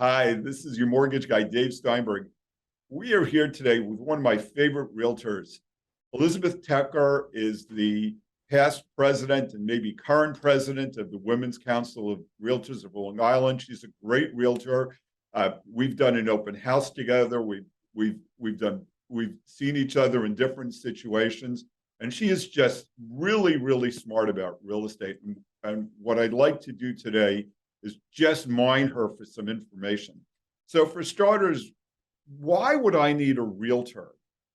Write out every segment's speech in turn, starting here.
Hi, this is your mortgage guy, Dave Steinberg. We are here today with one of my favorite realtors. Elizabeth Tucker is the past president and maybe current president of the Women's Council of Realtors of Long Island. She's a great realtor. We've done an open house together. We've seen each other in different situations, and she is just really smart about real estate. And what I'd like to do today is just mine her for some information. So for starters, why would I need a realtor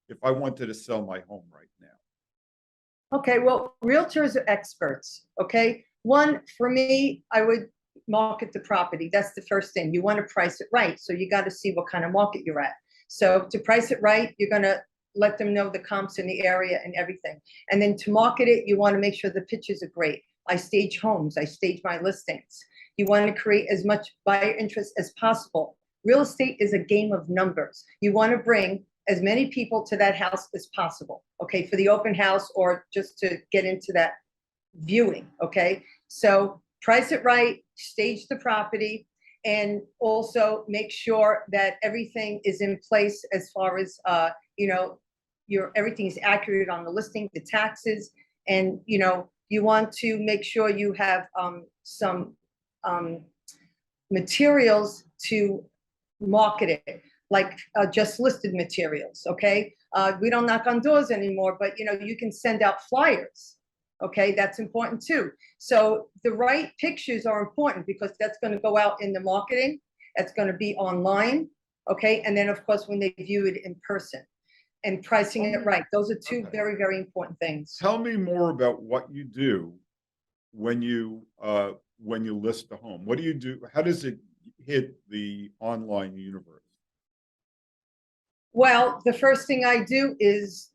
if I wanted to sell my home right now? Okay, well, realtors are experts, okay? One, for me, I would market the property. That's the first thing. You want to price it right. So you got to see what kind of market you're at. So to price it right, you're going to let them know the comps in the area and everything. And then to market it, you want to make sure the pictures are great. I stage homes. I stage my listings. You want to create as much buyer interest as possible. Real estate is a game of numbers. You want to bring as many people to that house as possible, okay, for the open house or just to get into that viewing, okay? So price it right, stage the property, and also make sure that everything is in place as far as, everything is accurate on the listing, the taxes, and, you want to make sure you have some materials to market it, like just listed materials, okay? We don't knock on doors anymore, but you can send out flyers, okay? That's important too. So the right pictures are important because that's going to go out in the marketing. That's going to be online, okay? And then of course when they view it in person and pricing it right. Those are two very important things. Tell me more about what you do when you list a home. What do you do? How does it hit the online universe? Well, the first thing I do is,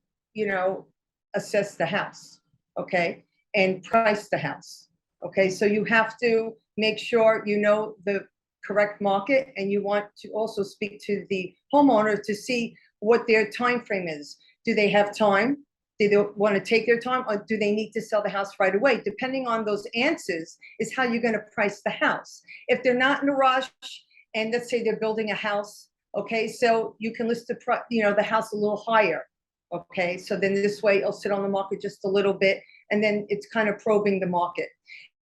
assess the house, okay, and price the house, okay? So you have to make sure you know the correct market, and you want to also speak to the homeowner to see what their time frame is. Do they have time? Do they want to take their time, or do they need to sell the house right away? Depending on those answers is how you're going to price the house. If they're not in a rush, and let's say they're building a house, okay, so you can list the house a little higher, okay? So then this way it'll sit on the market just a little bit, and then it's kind of probing the market.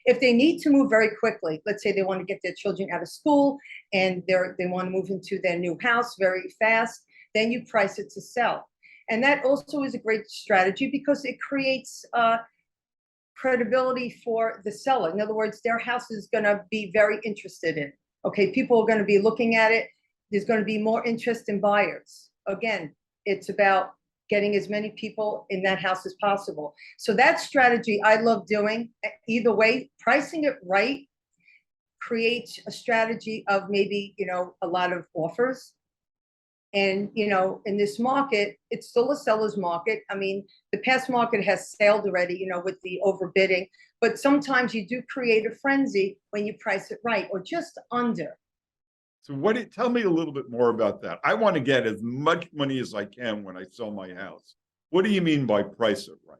If they need to move very quickly, let's say they want to get their children out of school and they want to move into their new house very fast, then you price it to sell. And that also is a great strategy because it creates credibility for the seller. In other words, their house is going to be very interested in. Okay, people are going to be looking at it. There's going to be more interest in buyers. Again, it's about getting as many people in that house as possible. So that strategy I love doing. Either way, pricing it right creates a strategy of maybe, a lot of offers. And, in this market, it's still a seller's market. I mean, the past market has sailed already, with the overbidding. But sometimes you do create a frenzy when you price it right or just under. So tell me a little bit more about that. I want to get as much money as I can when I sell my house. What do you mean by price it right?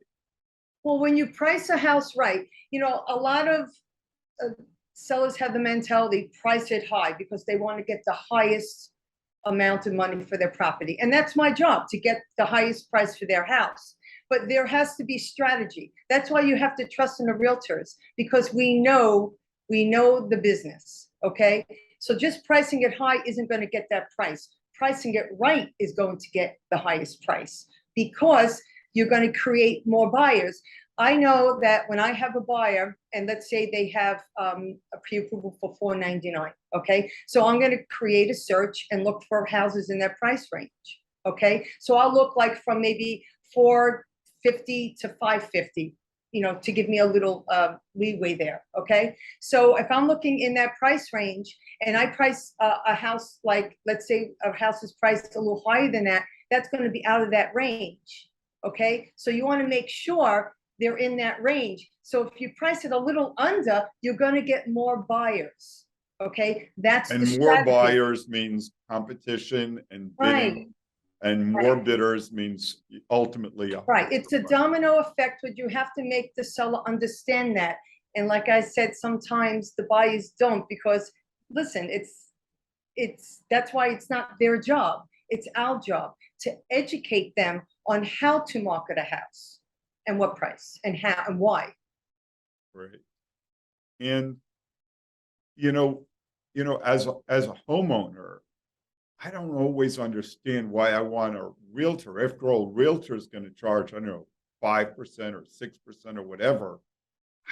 Well, when you price a house right, a lot of sellers have the mentality, price it high because they want to get the highest amount of money for their property. And that's my job, to get the highest price for their house. But there has to be strategy. That's why you have to trust in the realtors, because we know the business, okay? So just pricing it high isn't going to get that price. Pricing it right is going to get the highest price because you're going to create more buyers. I know that when I have a buyer, and let's say they have a pre-approval for $499, okay? So I'm going to create a search and look for houses in that price range, okay? So I'll look like from maybe $450 to $550, to give me a little leeway there, okay? So if I'm looking in that price range and I price a house, like, let's say a house is priced a little higher than that, that's going to be out of that range, okay? So you want to make sure they're in that range. So if you price it a little under, you're going to get more buyers, okay? That's the strategy. And more buyers means competition and bidding. Right. And more bidders means ultimately right. It's a domino effect, but you have to make the seller understand that. And like I said, sometimes the buyers don't, because listen, that's why it's not their job. It's our job to educate them on how to market a house and what price and how and why. Right. And, you know, as a homeowner, I don't always understand why I want a realtor. After all, realtor is going to charge, I don't know, 5% or 6% or whatever.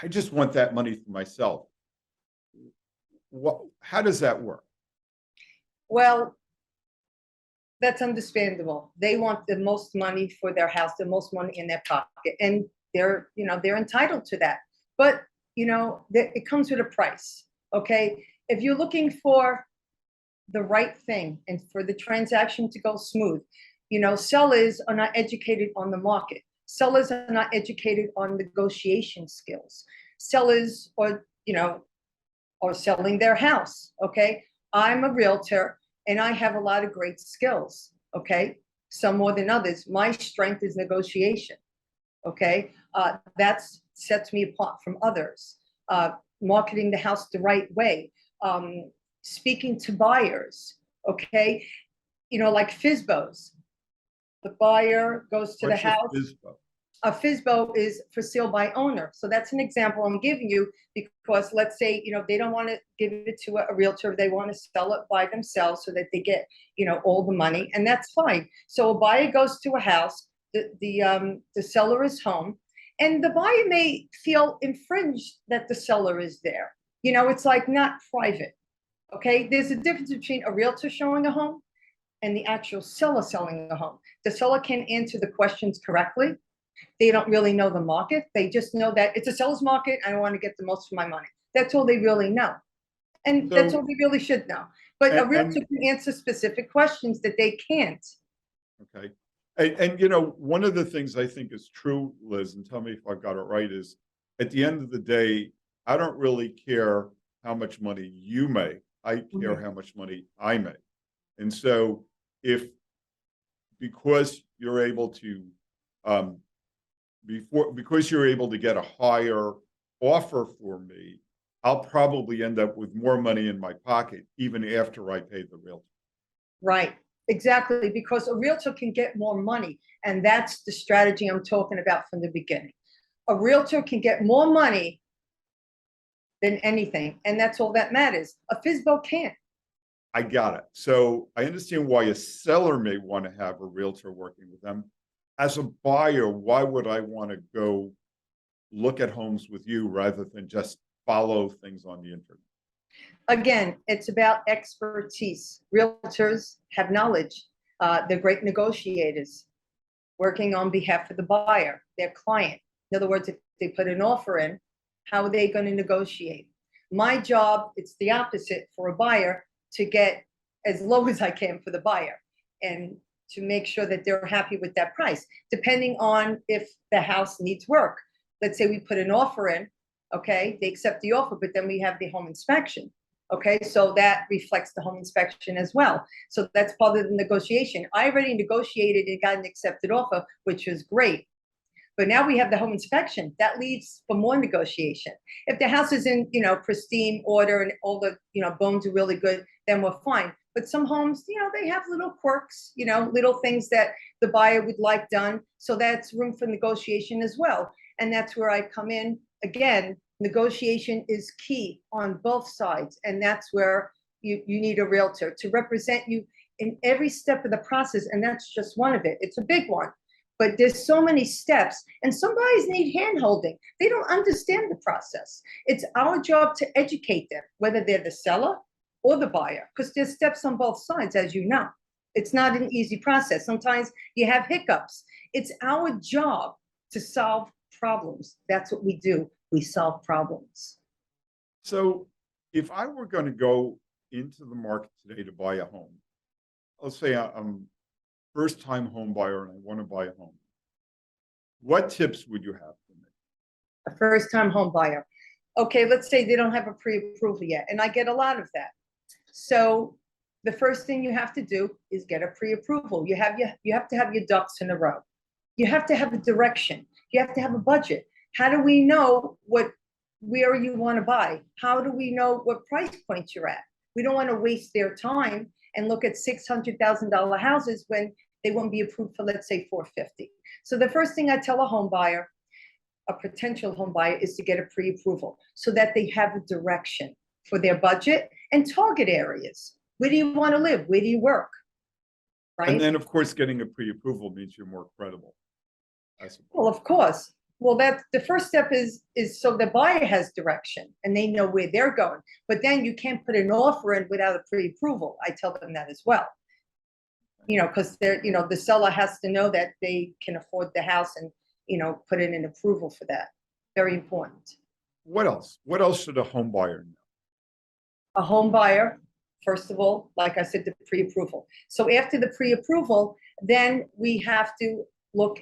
I just want that money for myself. How does that work? Well, that's understandable. They want the most money for their house, the most money in their pocket, and they're entitled to that. But it comes with a price. Okay, if you're looking for the right thing and for the transaction to go smooth, sellers are not educated on the market. Sellers are not educated on negotiation skills. Sellers are selling their house. Okay, I'm a realtor and I have a lot of great skills. Okay, some more than others. My strength is negotiation. Okay, that sets me apart from others. Marketing the house the right way, speaking to buyers. Okay, like FSBOs. The buyer goes to the house. A FSBO is for sale by owner. So that's an example I'm giving you because let's say, they don't want to give it to a realtor. They want to sell it by themselves so that they get, all the money, and that's fine. So a buyer goes to a house, the seller is home, and the buyer may feel infringed that the seller is there. It's like not private. Okay. There's a difference between a realtor showing a home and the actual seller selling a home. The seller can answer the questions correctly. They don't really know the market. They just know that it's a seller's market. I want to get the most for my money. That's all they really know. And that's all they really should know. But a realtor can answer specific questions that they can't. Okay. And one of the things I think is true, Liz, and tell me if I've got it right, is at the end of the day, I don't really care how much money you make. I care how much money I make. And so because you're able to because you're able to get a higher offer for me, I'll probably end up with more money in my pocket even after I pay the realtor. Right, exactly, because a realtor can get more money, and that's the strategy I'm talking about from the beginning. A realtor can get more money than anything, and that's all that matters. A FSBO can't. I got it. So I understand why a seller may want to have a realtor working with them. As a buyer, why would I want to go look at homes with you rather than just follow things on the internet? Again, it's about expertise. Realtors have knowledge. They're great negotiators, working on behalf of the buyer, their client. In other words, if they put an offer in, how are they going to negotiate? My job, it's the opposite for a buyer, to get as low as I can for the buyer and to make sure that they're happy with that price, depending on if the house needs work. Let's say we put an offer in, okay, they accept the offer, but then we have the home inspection. Okay, so that reflects the home inspection as well. So that's part of the negotiation. I already negotiated and got an accepted offer, which was great. But now we have the home inspection. That leaves for more negotiation. If the house is in, pristine order and all the, bones are really good, then we're fine. But some homes, they have little quirks, little things that the buyer would like done. So that's room for negotiation as well. And that's where I come in. Again, negotiation is key on both sides. And that's where you need a realtor to represent you in every step of the process. And that's just one of it. It's a big one. But there's so many steps, and some buyers need hand-holding. They don't understand the process. It's our job to educate them, whether they're the seller or the buyer, because there's steps on both sides, as you know. It's not an easy process. Sometimes you have hiccups. It's our job to solve problems. That's what we do. We solve problems. So if I were going to go into the market today to buy a home, let's say I'm first-time home buyer and I want to buy a home, what tips would you have for me? A first-time home buyer. Okay, let's say they don't have a pre-approval yet, and I get a lot of that. So the first thing you have to do is get a pre-approval. You have to have your ducks in a row. You have to have a direction. You have to have a budget. How do we know where you want to buy? How do we know what price point you're at? We don't want to waste their time and look at $600,000 houses when they won't be approved for, let's say, 450. So the first thing I tell a home buyer, a potential home buyer, is to get a pre-approval so that they have a direction for their budget and target areas. Where do you want to live? Where do you work? Right. And then, of course, getting a pre-approval means you're more credible. Well, of course. Well, that's the first step is so the buyer has direction and they know where they're going. But then you can't put an offer in without a pre-approval. I tell them that as well. You know, because they're, you know, the seller has to know that they can afford the house and, you know, put in an approval for that. Very important. What else? What else should a home buyer know? A home buyer, first of all, like I said, the pre-approval. So after the pre-approval, then we have to look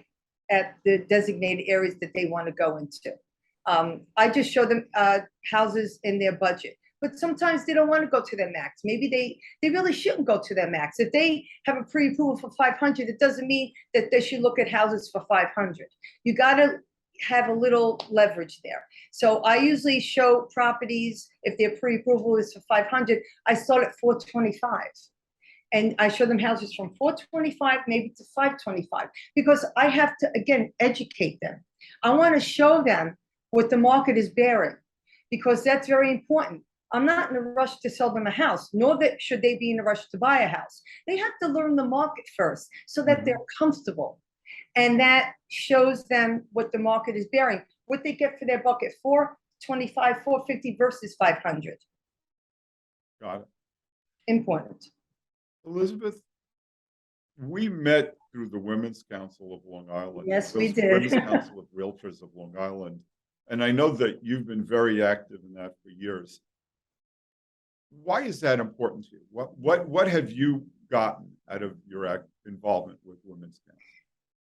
at the designated areas that they want to go into. I just show them houses in their budget, but sometimes they don't want to go to their max. Maybe they really shouldn't go to their max. If they have a pre-approval for 500, it doesn't mean that they should look at houses for 500. You got to have a little leverage there. So I usually show properties, if their pre-approval is for 500, I start at 425. And I show them houses from 425 maybe to 525, because I have to, again, educate them. I want to show them what the market is bearing, because that's very important. I'm not in a rush to sell them a house, nor that should they be in a rush to buy a house. They have to learn the market first so that they're comfortable. And that shows them what the market is bearing, what they get for their bucket, 425, 450 versus 500. Got it. Important. Elizabeth, we met through the Women's Council of Long Island. Yes, we did. Women's Council of Realtors of Long Island. And I know that you've been very active in that for years. Why is that important to you? What have you gotten out of your involvement with Women's Council?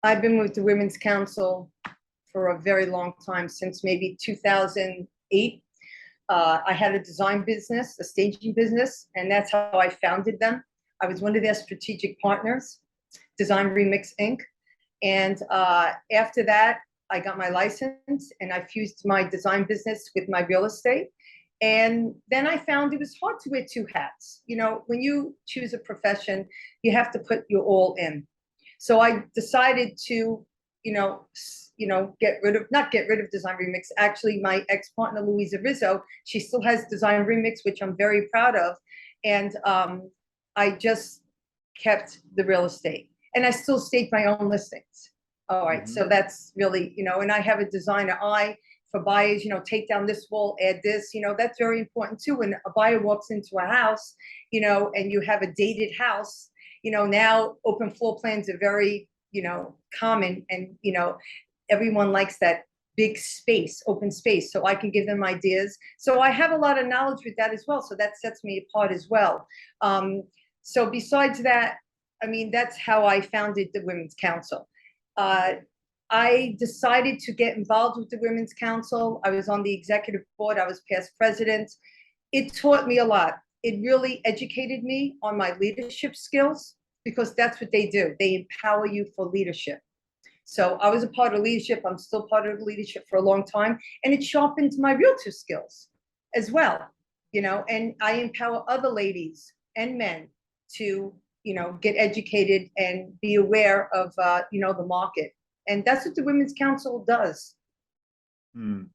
I've been with the Women's Council for a very long time, since maybe 2008. I had a design business, a staging business, and that's how I founded them. I was one of their strategic partners, Design Remix Inc. And after that, I got my license and I fused my design business with my real estate. And then I found it was hard to wear two hats. You know, when you choose a profession, you have to put your all in. So I decided to, not get rid of Design Remix. Actually, my ex-partner, Louisa Rizzo, she still has Design Remix, which I'm very proud of. And I just kept the real estate, and I still stage my own listings. All right. So that's really, and I have a designer eye for buyers, take down this wall, add this, that's very important too. When a buyer walks into a house, and you have a dated house, now open floor plans are very, common, and, everyone likes that big space, open space. So I can give them ideas. So I have a lot of knowledge with that as well. So that sets me apart as well. So besides that, that's how I founded the Women's Council. I decided to get involved with the Women's Council. I was on the executive board. I was past president. It taught me a lot. It really educated me on my leadership skills, because that's what they do. They empower you for leadership. So I was a part of leadership. I'm still part of leadership for a long time. And it sharpened my realtor skills as well, and I empower other ladies and men to, get educated and be aware of, the market. And that's what the Women's Council does. I'm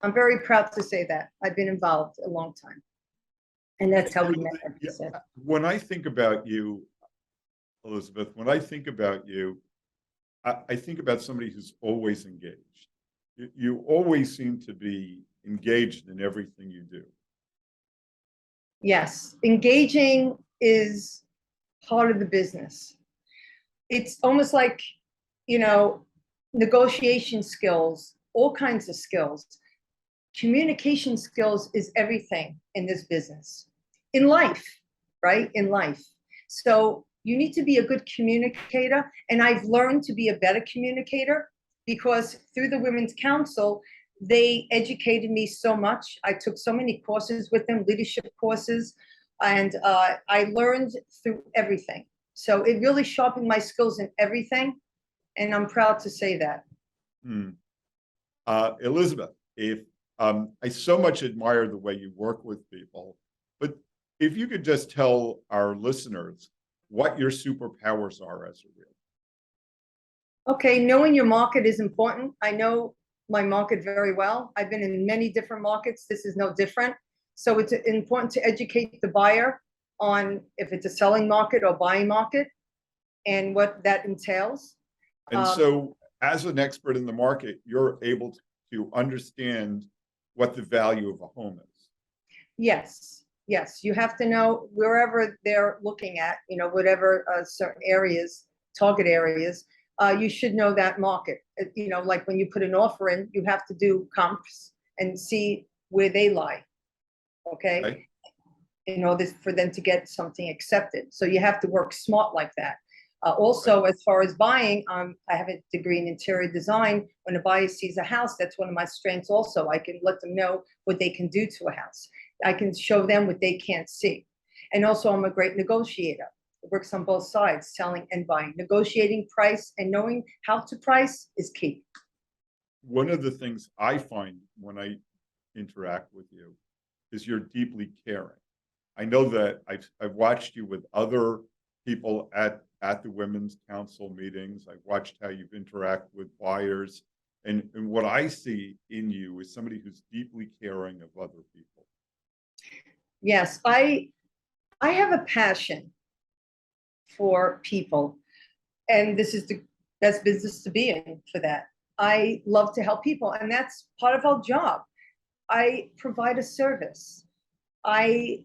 very proud to say that. I've been involved a long time. And that's how we met, like you said. When I think about you, Elizabeth, I think about somebody who's always engaged. You always seem to be engaged in everything you do. Yes, engaging is part of the business. It's almost like, negotiation skills, all kinds of skills. Communication skills is everything in this business, in life, right? In life. So you need to be a good communicator. And I've learned to be a better communicator, because through the Women's Council, they educated me so much. I took so many courses with them, leadership courses, and I learned through everything. So it really sharpened my skills in everything. And I'm proud to say that. Elizabeth, if I so much admire the way you work with people, but If you could just tell our listeners what your superpowers are as a realtor. Okay, knowing your market is important. I know my market very well. I've been in many different markets. This is no different. So it's important to educate the buyer on if it's a selling market or buying market and what that entails. And so, as an expert in the market, you're able to understand what the value of a home is. Yes, yes, you have to know wherever they're looking at, whatever certain areas, target areas, you should know that market. Like when you put an offer in, you have to do comps and see where they lie, okay? Okay. In order for them to get something accepted. So you have to work smart like that. Also, as far as buying, I have a degree in interior design. When a buyer sees a house, that's one of my strengths also. I can let them know what they can do to a house. I can show them what they can't see. And also, I'm a great negotiator. It works on both sides, selling and buying. Negotiating price and knowing how to price is key. One of the things I find when I interact with you is you're deeply caring. I know that I've watched you with other people at the Women's Council meetings. I've watched how you've interacted with buyers. And what I see in you is somebody who's deeply caring of other people. Yes, I have a passion for people, and this is the best business to be in for that. I love to help people, and that's part of our job. I provide a service. I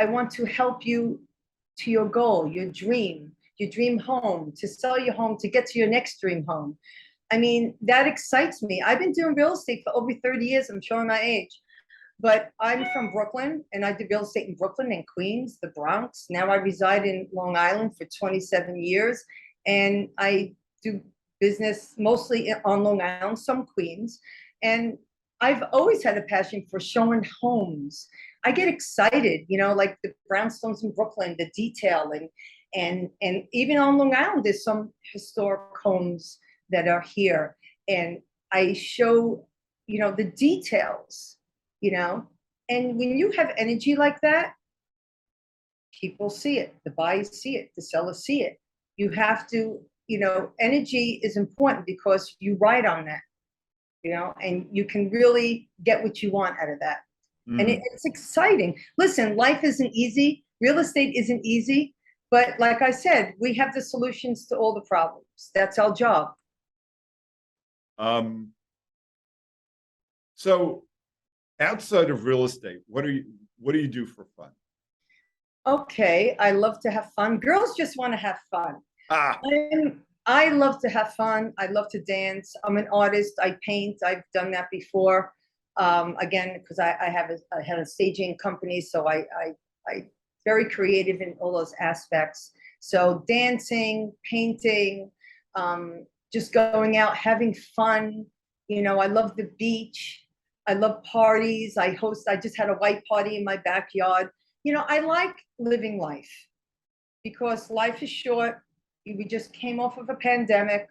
want to help you to your goal, your dream home, to sell your home, to get to your next dream home. I mean, that excites me. I've been doing real estate for over 30 years. I'm showing my age. But I'm from Brooklyn, and I did real estate in Brooklyn and Queens, the Bronx. Now I reside in Long Island for 27 years, and I do business mostly on Long Island, some Queens. And I've always had a passion for showing homes. I get excited, like the brownstones in Brooklyn, the detailing, and even on Long Island, there's some historic homes that are here, and I show, the details. And when you have energy like that, people see it, the buyers see it, the sellers see it. You have to, energy is important because you ride on that, and you can really get what you want out of that. And it's exciting. Listen, life isn't easy. Real estate isn't easy. But like I said, we have the solutions to all the problems. That's our job. So outside of real estate, what do you do for fun? Okay, I love to have fun. Girls just want to have fun. I love to have fun. I love to dance. I'm an artist. I paint. I've done that before. Again, because I had a staging company, so I very creative in all those aspects. So dancing, painting, just going out, having fun. I love the beach. I love parties. I just had a white party in my backyard. I like living life because life is short. We just came off of a pandemic.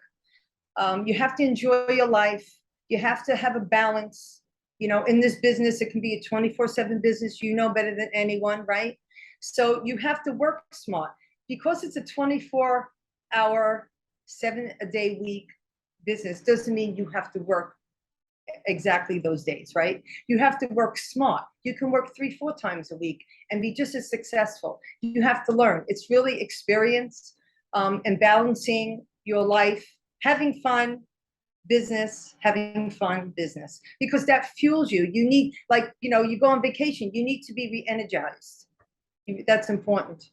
You have to enjoy your life. You have to have a balance. In this business, it can be a 24/7 business. Better than anyone, right? So you have to work smart because it's a 24-hour, 7-a-day week business. Doesn't mean you have to work exactly those days, right? You have to work smart. You can work 3-4 times a week and be just as successful. You have to learn. It's really experience and balancing your life, having fun, business, having fun, business, because that fuels you. You need, you go on vacation, you need to be re-energized. That's important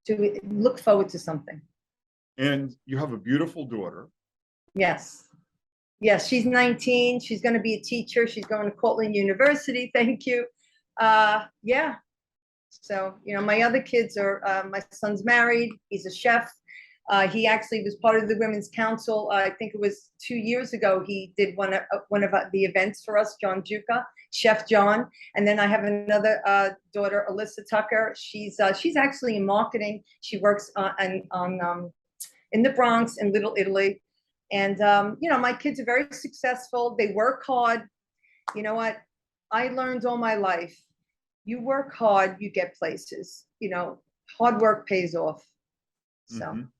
to look forward to something. And you have a beautiful daughter. Yes. Yes, she's 19. She's going to be a teacher. She's going to Cortland University. Thank you. Yeah. So, my other kids are, my son's married. He's a chef. He actually was part of the Women's Council. I think it was 2 years ago. He did one of the events for us, John Juca, Chef John. And then I have another daughter, Alyssa Tucker. She's actually in marketing. She works in the Bronx in Little Italy. And, my kids are very successful. They work hard. You know what? I learned all my life you work hard, you get places, hard work pays off. So, Mhm.